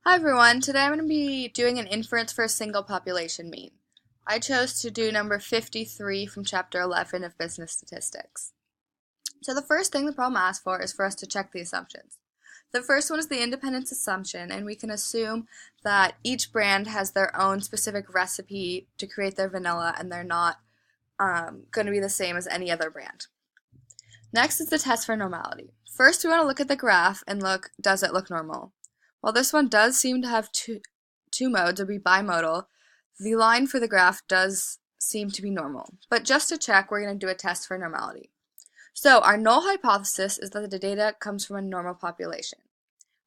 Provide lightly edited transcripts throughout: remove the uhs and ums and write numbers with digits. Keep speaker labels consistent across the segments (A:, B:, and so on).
A: Hi everyone, today I'm going to be doing an inference for a single population mean. I chose to do number 53 from chapter 11 of business statistics. So the first thing the problem asks for is for us to check the assumptions. The first one is the independence assumption, and we can assume that each brand has their own specific recipe to create their vanilla and they're not going to be the same as any other brand. Next is the test for normality. First we want to look at the graph and look, does it look normal? While this one does seem to have two modes, or be bimodal, the line for the graph does seem to be normal. But just to check, we're going to do a test for normality. So our null hypothesis is that the data comes from a normal population.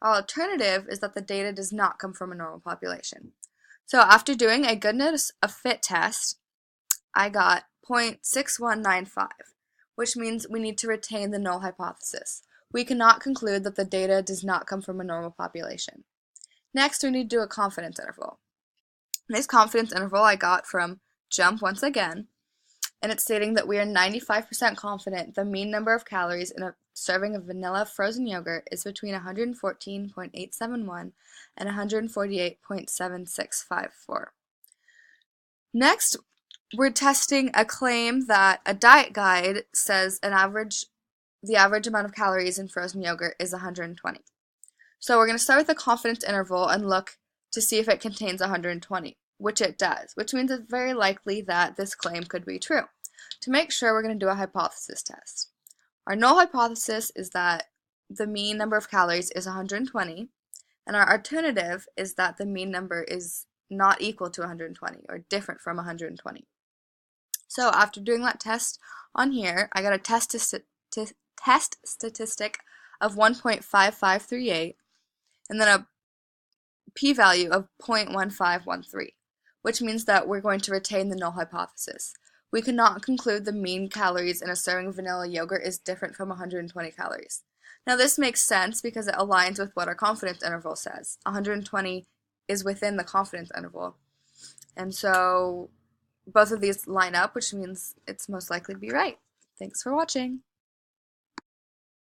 A: Our alternative is that the data does not come from a normal population. So after doing a goodness of fit test, I got 0.6195, which means we need to retain the null hypothesis. We cannot conclude that the data does not come from a normal population. Next, we need to do a confidence interval. This confidence interval I got from Jump once again, and it's stating that we are 95% confident the mean number of calories in a serving of vanilla frozen yogurt is between 114.871 and 148.7654. Next, we're testing a claim that a diet guide says the average amount of calories in frozen yogurt is 120. So we're going to start with the confidence interval and look to see if it contains 120, which it does, which means it's very likely that this claim could be true. To make sure, we're going to do a hypothesis test. Our null hypothesis is that the mean number of calories is 120, and our alternative is that the mean number is not equal to 120 or different from 120. So after doing that test on here, I got a test statistic of 1.5538 and then a p-value of 0.1513, which means that we're going to retain the null hypothesis. We cannot conclude the mean calories in a serving of vanilla yogurt is different from 120 calories. Now this makes sense because it aligns with what our confidence interval says. 120 is within the confidence interval. And so both of these line up, which means it's most likely to be right. Thanks for watching.